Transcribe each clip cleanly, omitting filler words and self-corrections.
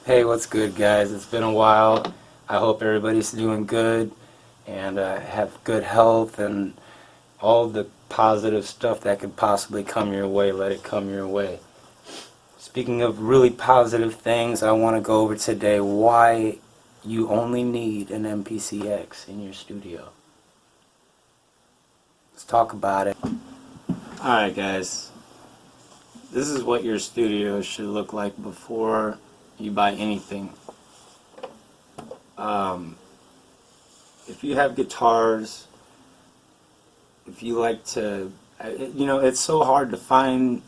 Hey, what's good, guys? It's been a while. I hope everybody's doing good and have good health and all the positive stuff that could possibly come your way. Let it come your way. Speaking of really positive things, I want to go over today why you only need an MPC X in your studio. Let's talk about it. Alright, guys. This is what your studio should look like before you buy anything. If you have guitars, if you like to, it's so hard to find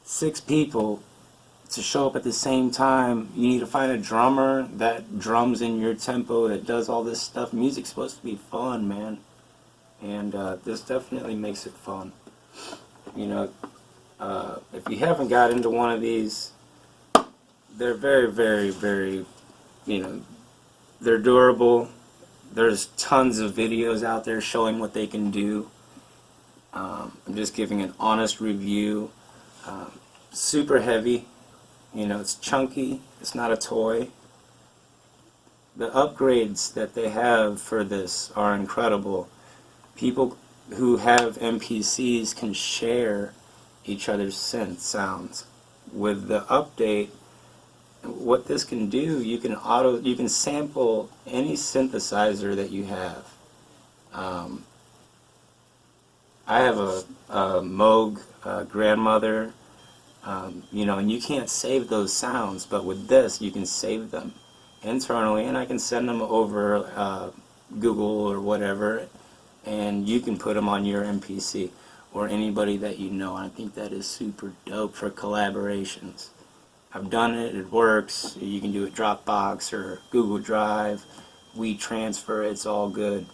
6 people to show up at the same time. You need to find a drummer that drums in your tempo, that does all this stuff. Music's supposed to be fun, man. And this definitely makes it fun. If you haven't got into one of these, they're very, very, very, they're durable. There's tons of videos out there showing what they can do. I'm just giving an honest review. Super heavy. It's chunky. It's not a toy. The upgrades that they have for this are incredible. People who have MPCs can share each other's synth sounds. With the update, what this can do, you can sample any synthesizer that you have. I have a MOOG Grandmother, and you can't save those sounds, but with this you can save them internally, and I can send them over Google or whatever, and you can put them on your MPC or anybody that you know. I think that is super dope for collaborations. I've done it, it works. You can do it Dropbox or Google Drive, WeTransfer, it's all good.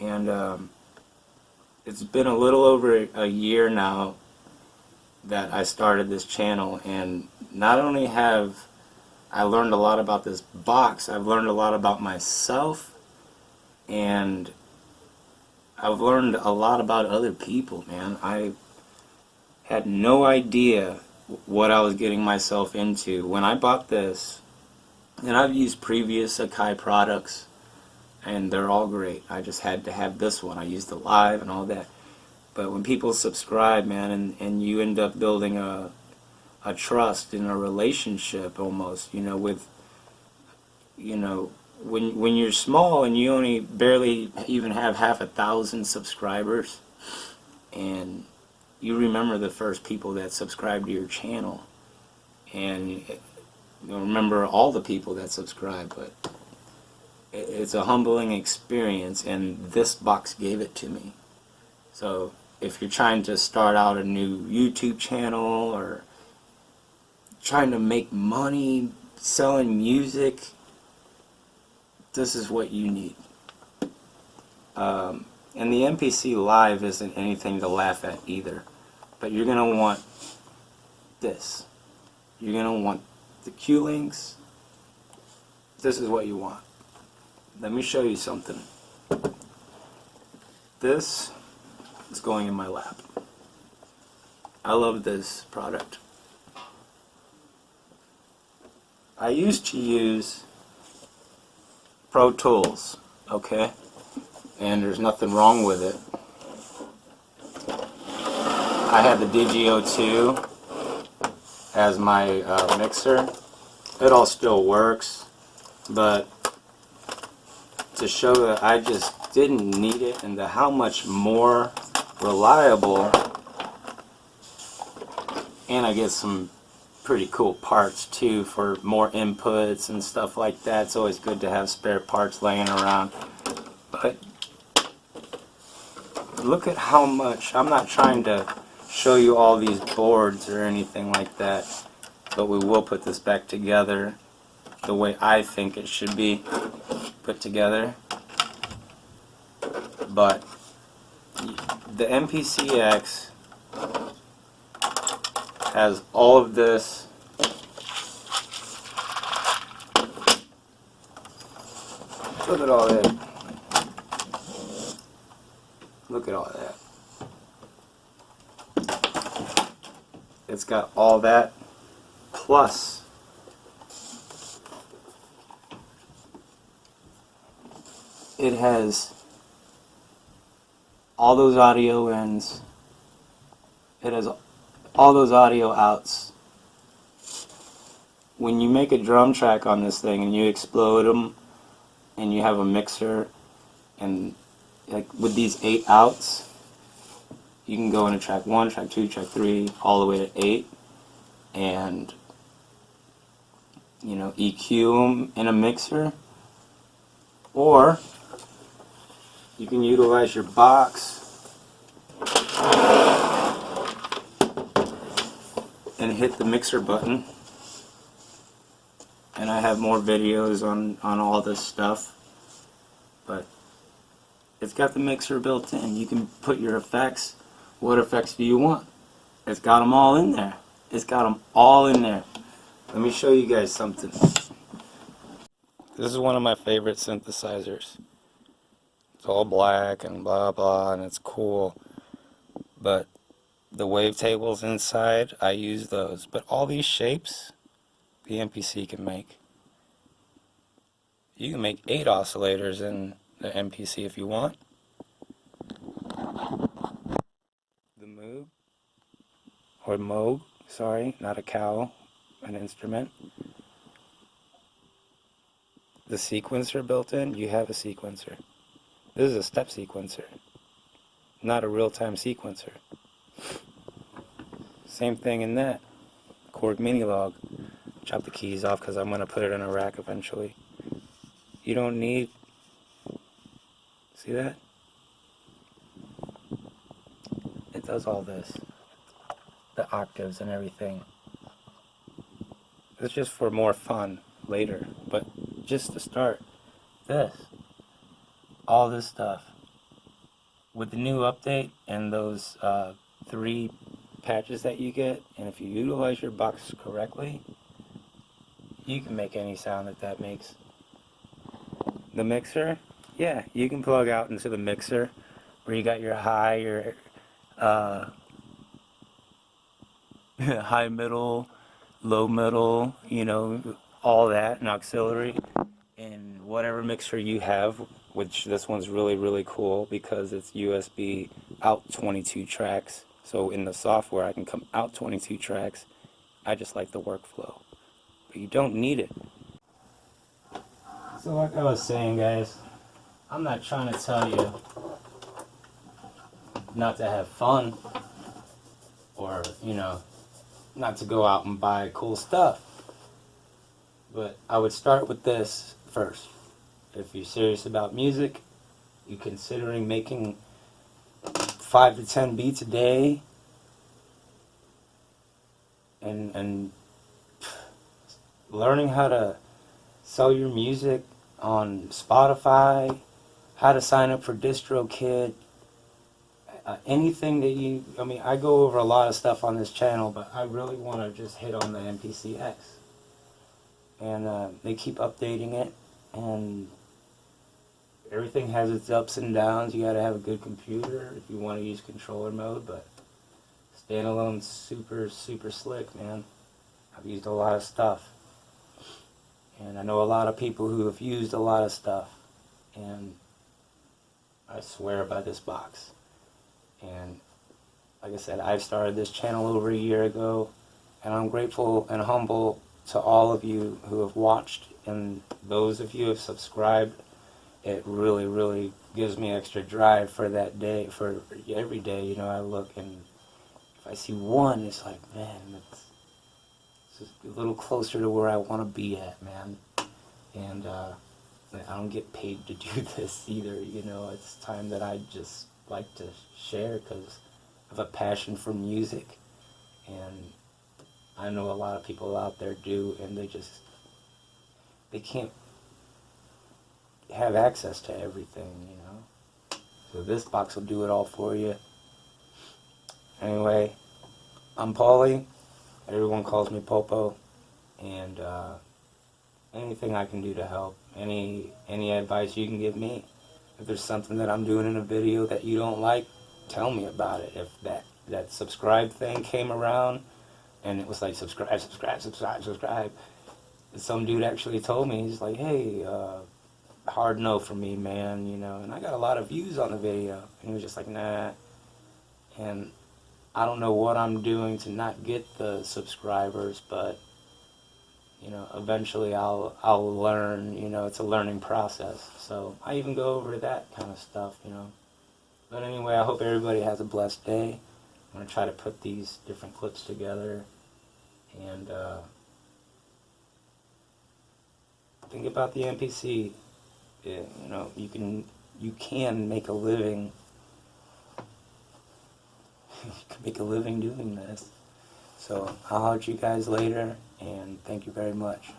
And it's been a little over a year now that I started this channel, and not only have I learned a lot about this box, I've learned a lot about myself, and I've learned a lot about other people, man. I had no idea what I was getting myself into when I bought this. And I've used previous Akai products and they're all great. I just had to have this one. I used the Live and all that. But when people subscribe, man, and you end up building a trust in a relationship almost, with, when you're small and you only barely even have half 1,000 subscribers, and you remember the first people that subscribed to your channel, and you'll remember all the people that subscribe, but it's a humbling experience, and this box gave it to me. So if you're trying to start out a new YouTube channel or trying to make money selling music, this is what you need. And the MPC Live isn't anything to laugh at either. But you're going to want this. You're going to want the Q-Links. This is what you want. Let me show you something. This is going in my lap. I love this product. I used to use Pro Tools, okay? And there's nothing wrong with it. I had the Digio 2 as my mixer. It all still works, but to show that I just didn't need it and how much more reliable, and I get some pretty cool parts too for more inputs and stuff like that. It's always good to have spare parts laying around. But look at how much, I'm not trying to show you all these boards or anything like that, but we will put this back together the way I think it should be put together. But the MPC X has all of this. Look at all that. Look at all that. It's got all that plus it has all those audio ins, it has all those audio outs. When you make a drum track on this thing and you explode them and you have a mixer, and like with these 8 outs, you can go into track 1, track 2, track 3, all the way to 8, and you know, EQ them in a mixer, or you can utilize your box and hit the mixer button. And I have more videos on all this stuff, but it's got the mixer built in. You can put your effects. What effects do you want? It's got them all in there. It's got them all in there. Let me show you guys something. This is one of my favorite synthesizers. It's all black and blah blah, and it's cool. But the wavetables inside, I use those. But all these shapes, the MPC can make. You can make 8 oscillators in the MPC if you want. The MOOG, sorry, not a cow, an instrument. The sequencer built in, you have a sequencer. This is a step sequencer, not a real-time sequencer. Same thing in that. Korg Minilogue. Chop the keys off because I'm going to put it in a rack eventually. You don't need, see that? It does all this. The octaves and everything. It's just for more fun later, but just to start, this. All this stuff. With the new update and those 3 patches that you get, and if you utilize your box correctly, you can make any sound that makes. The mixer, yeah, you can plug out into the mixer where you got your high, your high middle, low middle, you know, all that, and auxiliary, and whatever mixer you have, which this one's really cool because it's USB out 22 tracks. So in the software I can come out 22 tracks. I just like the workflow. But you don't need it. So like I was saying, guys, I'm not trying to tell you not to have fun or, you know, not to go out and buy cool stuff. But I would start with this first. If you're serious about music, you're considering making 5 to 10 beats a day, and learning how to sell your music on Spotify, how to sign up for DistroKid, anything that you, I mean, I go over a lot of stuff on this channel, but I really want to just hit on the MPC X. And they keep updating it, and everything has its ups and downs. You gotta have a good computer if you want to use controller mode, but standalone's super slick, man. I've used a lot of stuff, and I know a lot of people who have used a lot of stuff, and I swear by this box. And like I said, I've started this channel over a year ago, and I'm grateful and humble to all of you who have watched, and those of you who have subscribed. It really gives me extra drive for that day, for every day. You know, I look, and if I see one, it's like, man, it's just a little closer to where I want to be at, man. And I don't get paid to do this either, you know. It's time that I just like to share because I have a passion for music, and I know a lot of people out there do, and they can't have access to everything, you know. So this box will do it all for you. Anyway, I'm Poli. Everyone calls me Popo, and anything I can do to help, any advice you can give me. If there's something that I'm doing in a video that you don't like, tell me about it. If that subscribe thing came around and it was like subscribe, some dude actually told me, he's like, hey, hard no for me, man, you know, and I got a lot of views on the video, and he was just like, nah, and I don't know what I'm doing to not get the subscribers, but, you know, eventually I'll learn, you know, it's a learning process, so I even go over that kind of stuff, you know. But anyway, I hope everybody has a blessed day. I'm going to try to put these different clips together, and think about the MPC. Yeah, you know, you can make a living. You can make a living doing this. So I'll holler at you guys later, and thank you very much.